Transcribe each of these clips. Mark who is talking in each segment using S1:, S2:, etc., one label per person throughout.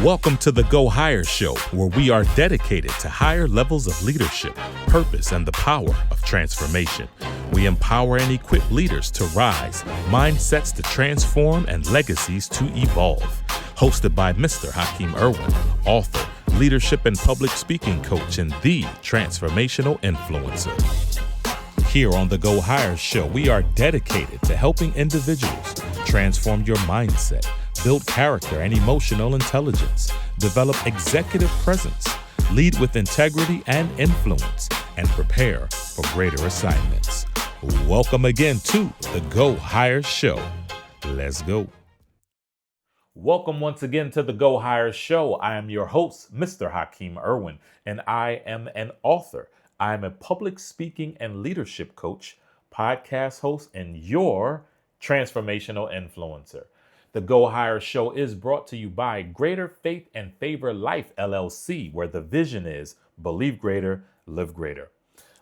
S1: Welcome to the Go Higher Show, where we are dedicated to higher levels of leadership, purpose, and the power of transformation. We empower and equip leaders to rise, mindsets to transform, and legacies to evolve. Hosted by Mr. Hakim Erwin, author, leadership and public speaking coach, and the Transformational Influencer. Here on the Go Higher Show, we are dedicated to helping individuals transform your mindset, build character and emotional intelligence, develop executive presence, lead with integrity and influence, and prepare for greater assignments. Welcome again to the Go Higher Show. Let's go. Welcome once again to the Go Higher Show. I am your host, Mr. Hakim Erwin, and I am an author. I am a public speaking and leadership coach, podcast host, and your transformational influencer. The Go Higher Show is brought to you by Greater Faith and Favor Life, LLC, where the vision is believe greater, live greater.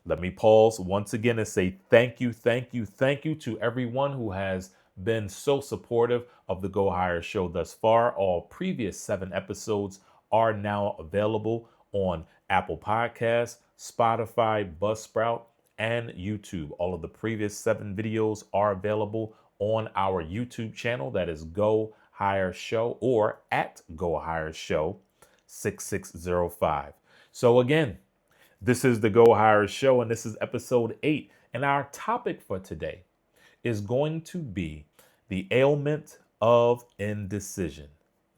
S1: Let me pause once again and say thank you to everyone who has been so supportive of the Go Higher Show thus far. All previous 7 episodes are now available on Apple Podcasts, Spotify, Buzzsprout, and YouTube. All of the previous 7 videos are available on our YouTube channel, that is Go Higher Show, or at Go Higher Show 6605. So again, this is the Go Higher Show, and this is episode 8. And our topic for today is going to be the ailment of indecision.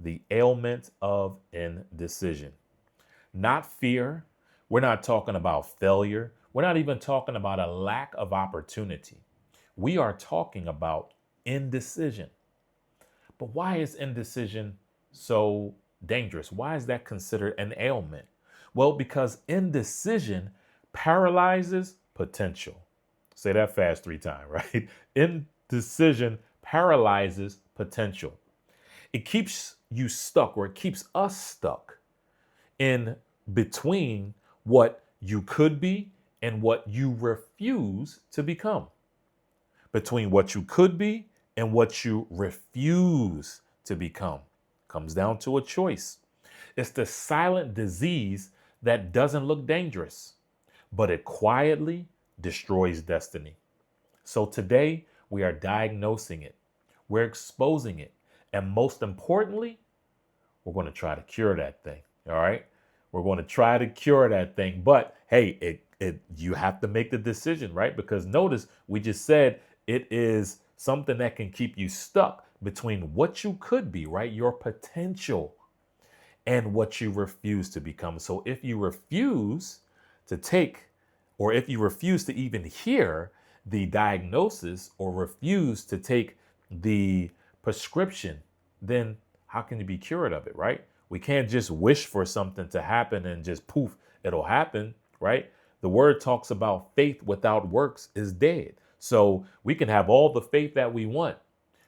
S1: The ailment of indecision. Not fear. We're not talking about failure. We're not even talking about a lack of opportunity. We are talking about indecision. But why is indecision so dangerous? Why is that considered an ailment? Well, because indecision paralyzes potential. Say that fast 3 times, right? Indecision paralyzes potential. It keeps you stuck, or it keeps us stuck in between what you could be and what you refuse to become. Between what you could be and what you refuse to become. Comes down to a choice. It's the silent disease that doesn't look dangerous, but it quietly destroys destiny. So today we are diagnosing it. We're exposing it. And most importantly, we're going to try to cure that thing. All right. We're going to try to cure that thing. But hey, you have to make the decision, right? Because notice we just said it is something that can keep you stuck between what you could be, right? Your potential, and what you refuse to become. So if you refuse to take, or if you refuse to even hear the diagnosis, or refuse to take the prescription, then how can you be cured of it, right? We can't just wish for something to happen and just poof, it'll happen, right? The word talks about faith without works is dead. So we can have all the faith that we want,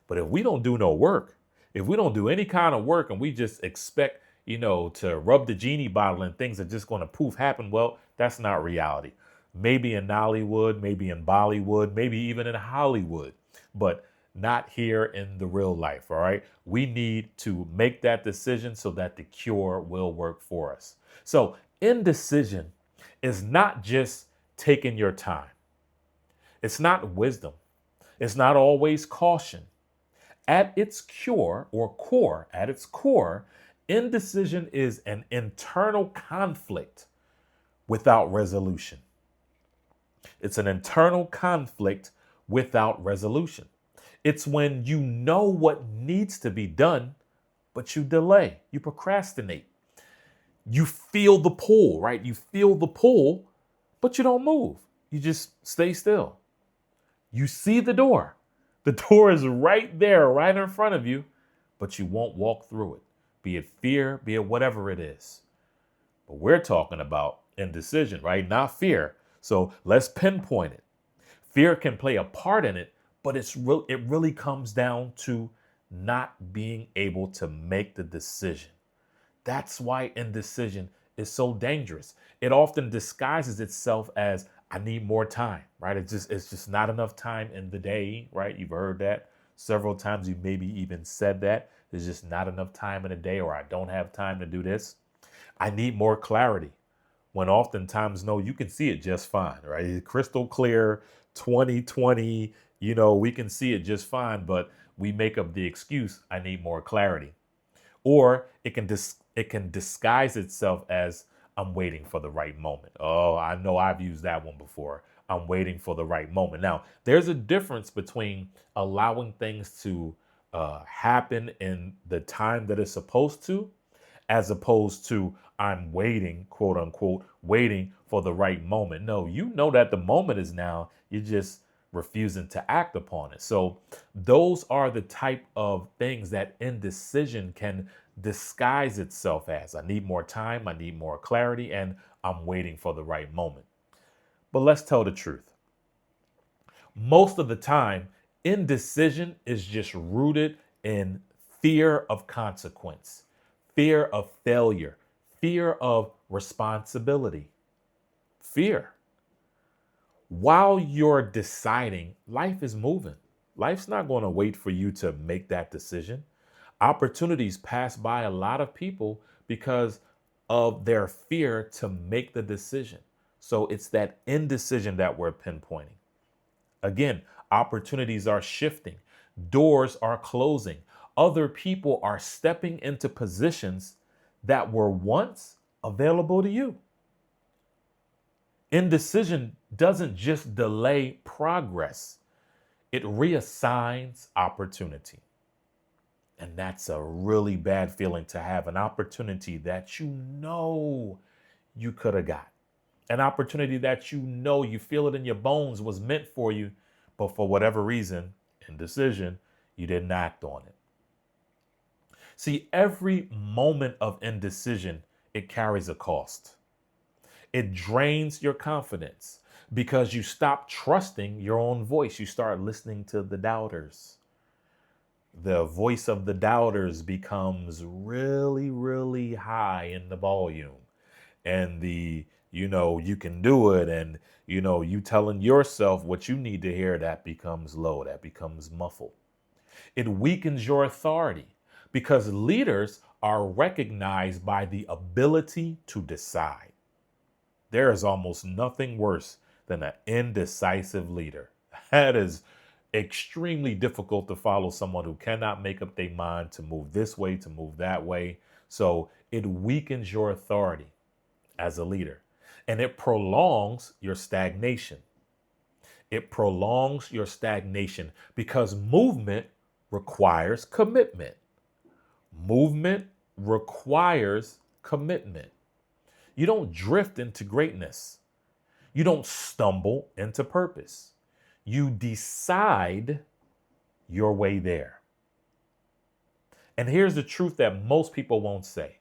S1: but if we don't do no work, if we don't do any kind of work, and we just expect, to rub the genie bottle and things are just going to poof happen, well, that's not reality. Maybe in Nollywood, maybe in Bollywood, maybe even in Hollywood, but not here in the real life. All right. We need to make that decision so that the cure will work for us. So indecision is not just taking your time. It's not wisdom. It's not always caution. At its core, indecision is an internal conflict without resolution. It's an internal conflict without resolution. It's when you know what needs to be done, but you delay, you procrastinate. You feel the pull, right? You feel the pull, but you don't move. You just stay still. You see the door. The door is right there, right in front of you, but you won't walk through it. Be it fear, be it whatever it is. But we're talking about indecision, right? Not fear. So let's pinpoint it. Fear can play a part in it, but it really comes down to not being able to make the decision. That's why indecision is so dangerous. It often disguises itself as I need more time, right? It's just not enough time in the day, right? You've heard that. Several times you maybe even said that there's just not enough time in a day, or I don't have time to do this. I need more clarity. When oftentimes, no, you can see it just fine, right? Crystal clear, 2020, we can see it just fine, but we make up the excuse, I need more clarity. Or it can disguise itself as, I'm waiting for the right moment. Oh, I know I've used that one before. I'm waiting for the right moment. Now, there's a difference between allowing things to happen in the time that it's supposed to, as opposed to I'm waiting, quote unquote, waiting for the right moment. No, you know that the moment is now. You're just refusing to act upon it. So those are the type of things that indecision can disguise itself as. I need more time, I need more clarity, and I'm waiting for the right moment. But let's tell the truth. Most of the time, indecision is just rooted in fear of consequence, fear of failure, fear of responsibility, fear. While you're deciding, life is moving. Life's not going to wait for you to make that decision. Opportunities pass by a lot of people because of their fear to make the decision. So it's that indecision that we're pinpointing. Again, opportunities are shifting, doors are closing, other people are stepping into positions that were once available to you. Indecision doesn't just delay progress, it reassigns opportunity. And that's a really bad feeling, to have an opportunity that you could have got. An opportunity that you feel it in your bones was meant for you, but for whatever reason, indecision, you didn't act on it. See, every moment of indecision, it carries a cost. It drains your confidence because you stop trusting your own voice. You start listening to the doubters. The voice of the doubters becomes really, really high in the volume. And you can do it. And, you telling yourself what you need to hear, that becomes low, that becomes muffled. It weakens your authority because leaders are recognized by the ability to decide. There is almost nothing worse than an indecisive leader. That is extremely difficult to follow, someone who cannot make up their mind to move this way, to move that way. So it weakens your authority as a leader, and it prolongs your stagnation. It prolongs your stagnation because movement requires commitment. Movement requires commitment. You don't drift into greatness. You don't stumble into purpose. You decide your way there. And here's the truth that most people won't say.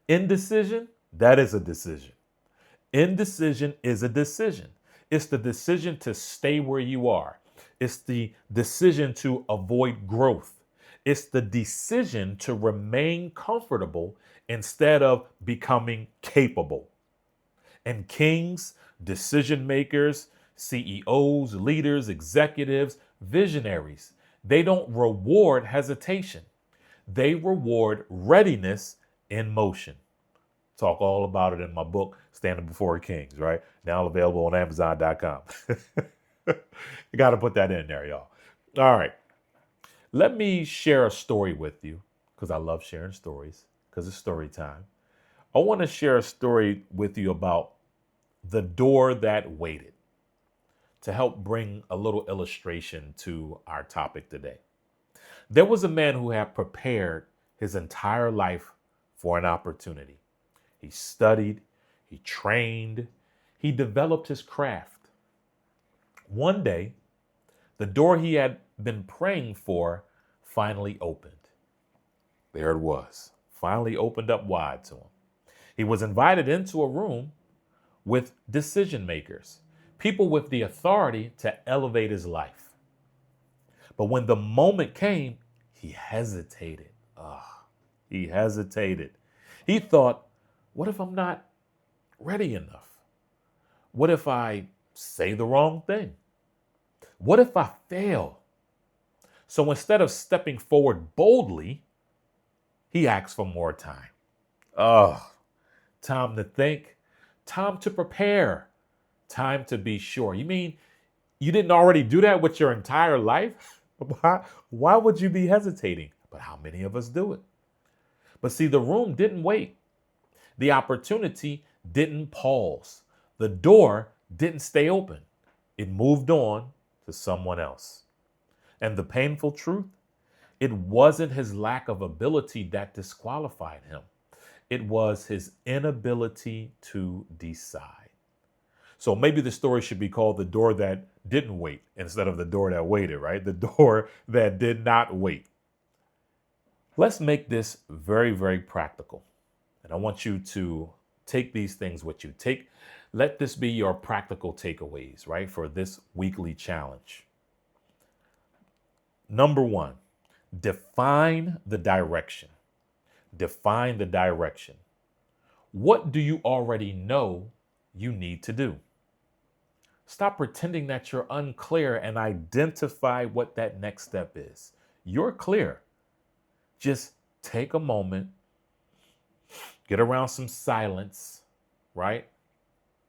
S1: Indecision, that is a decision. Indecision is a decision. It's the decision to stay where you are. It's the decision to avoid growth. It's the decision to remain comfortable instead of becoming capable. And kings, decision makers, CEOs, leaders, executives, visionaries, they don't reward hesitation. They reward readiness in motion. Talk all about it in my book, Standing Before Kings, right? Now available on Amazon.com. You got to put that in there, y'all. All right. Let me share a story with you because I love sharing stories because it's story time. I want to share a story with you about the door that waited to help bring a little illustration to our topic today. There was a man who had prepared his entire life for an opportunity. He studied, he trained, he developed his craft. One day, the door he had been praying for finally opened. There it was, finally opened up wide to him. He was invited into a room with decision makers, people with the authority to elevate his life. But when the moment came, he hesitated. He hesitated. He thought, what if I'm not ready enough? What if I say the wrong thing? What if I fail? So instead of stepping forward boldly, he asks for more time. Oh, time to think, time to prepare, time to be sure. You mean you didn't already do that with your entire life? Why would you be hesitating? But how many of us do it? But see, the room didn't wait. The opportunity didn't pause. The door didn't stay open. It moved on to someone else. And the painful truth, it wasn't his lack of ability that disqualified him. It was his inability to decide. So maybe the story should be called The Door That Didn't Wait instead of The Door That Waited, right? The door that did not wait. Let's make this very, very practical. And I want you to take these things with you. Let this be your practical takeaways, right, for this weekly challenge. Number one, define the direction. Define the direction. What do you already know you need to do? Stop pretending that you're unclear and identify what that next step is. You're clear. Just take a moment, get around some silence, right?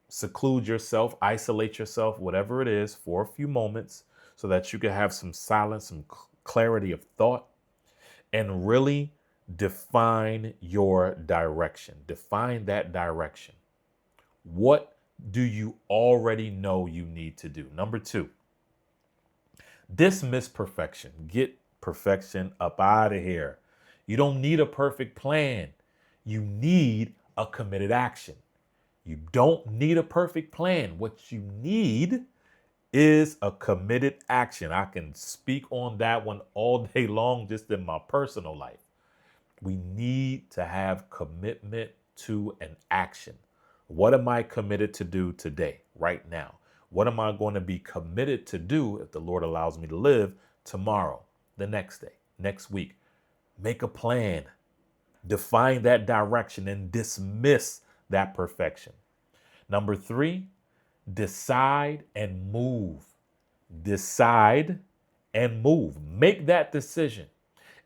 S1: Seclude yourself, isolate yourself, whatever it is, for a few moments so that you can have some silence, some clarity of thought, and really define your direction. Define that direction. What do you already know you need to do? Number two, dismiss perfection. Get perfection up out of here. You don't need a perfect plan. You need a committed action. You don't need a perfect plan. What you need is a committed action. I can speak on that one all day long, just in my personal life. We need to have commitment to an action. What am I committed to do today, right now? What am I going to be committed to do if the Lord allows me to live tomorrow, the next day, next week? Make a plan. Define that direction and dismiss that perfection. Number three, decide and move. Decide and move. Make that decision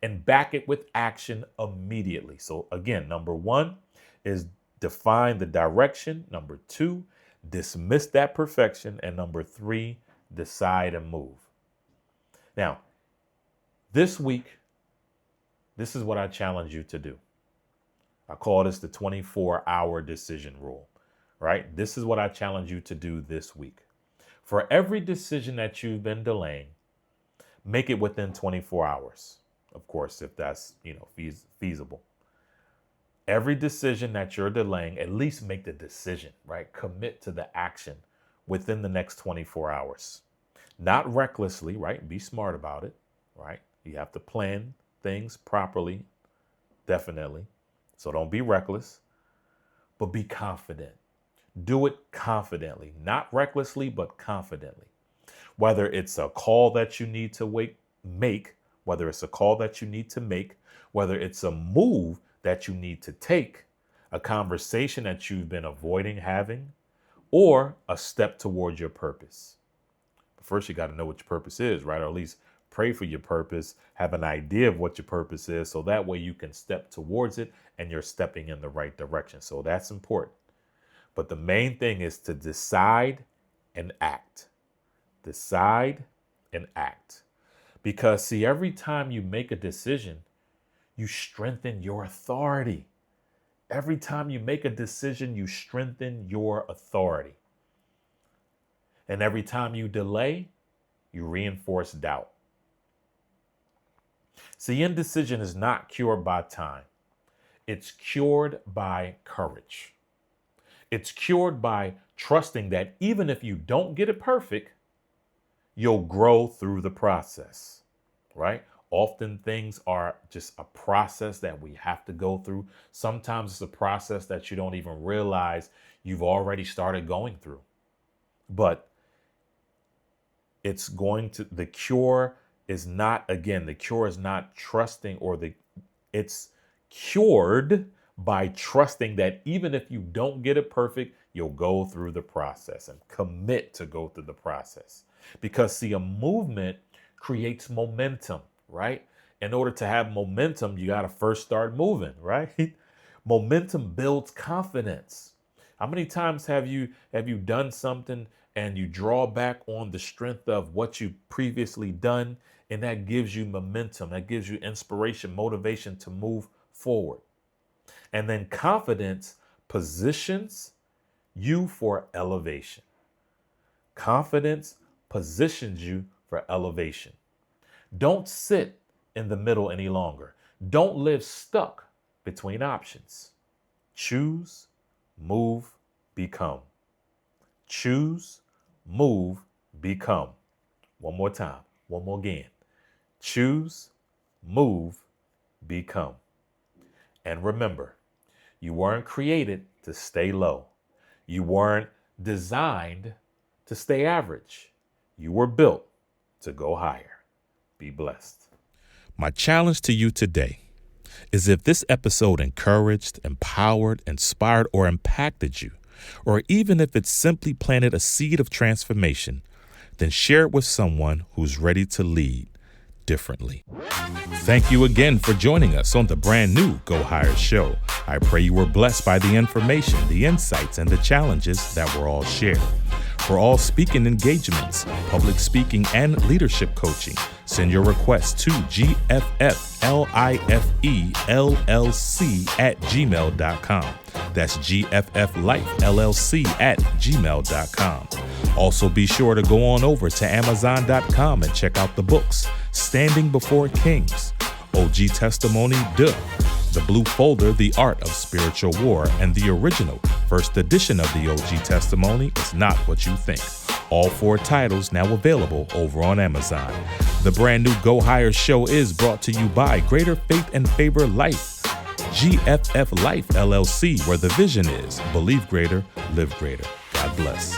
S1: and back it with action immediately. So again, number one is define the direction. Number two, dismiss that perfection. And number three, decide and move. Now, this week, this is what I challenge you to do. I call this the 24-hour decision rule, right? This is what I challenge you to do this week. For every decision that you've been delaying, make it within 24 hours. Of course, if that's, feasible. Every decision that you're delaying, at least make the decision, right? Commit to the action within the next 24 hours. Not recklessly, right? Be smart about it, right? You have to plan things properly, definitely. So don't be reckless, but be confident. Do it confidently, not recklessly, but confidently. Whether it's a call that you need to make, whether it's a call that you need to make, whether it's a move that you need to take, a conversation that you've been avoiding having, or a step towards your purpose. But first, you got to know what your purpose is, right? Or at least pray for your purpose, have an idea of what your purpose is, so that way you can step towards it and you're stepping in the right direction. So that's important. But the main thing is to decide and act. Decide and act. Because see, every time you make a decision, you strengthen your authority. Every time you make a decision, you strengthen your authority. And every time you delay, you reinforce doubt. See, indecision is not cured by time. It's cured by courage. It's cured by trusting that even if you don't get it perfect, you'll grow through the process, right? Often things are just a process that we have to go through. Sometimes it's a process that you don't even realize you've already started going through. But the cure is not trusting, it's cured by trusting that even if you don't get it perfect, you'll go through the process and commit to go through the process. Because see, a movement creates momentum, right? In order to have momentum, you got to first start moving, right? Momentum builds confidence. How many times have you done something and you draw back on the strength of what you've previously done, and that gives you momentum, that gives you inspiration, motivation to move forward. And then confidence positions you for elevation. Confidence positions you for elevation. Don't sit in the middle any longer. Don't live stuck between options. Choose, move, become. Choose, move, become. One more time, one more again. Choose, move, become. And remember, you weren't created to stay low. You weren't designed to stay average. You were built to go higher. Be blessed. My challenge to you today is, if this episode encouraged, empowered, inspired, or impacted you, or even if it simply planted a seed of transformation, then share it with someone who's ready to lead differently. Thank you again for joining us on the brand new Go Higher show. I pray you were blessed by the information, the insights, and the challenges that were all shared. For all speaking engagements, public speaking, and leadership coaching, send your requests to gfflifellc@gmail.com. That's gfflifellc@gmail.com. Also, be sure to go on over to amazon.com and check out the books Standing Before Kings, OG Testimony, The Blue Folder, The Art of Spiritual War, and the original first edition of the OG Testimony, Is Not What You Think. All 4 titles now available over on Amazon. The brand new Go Higher show is brought to you by Greater Faith and Favor Life, GFF Life LLC, where the vision is believe greater, live greater. God bless.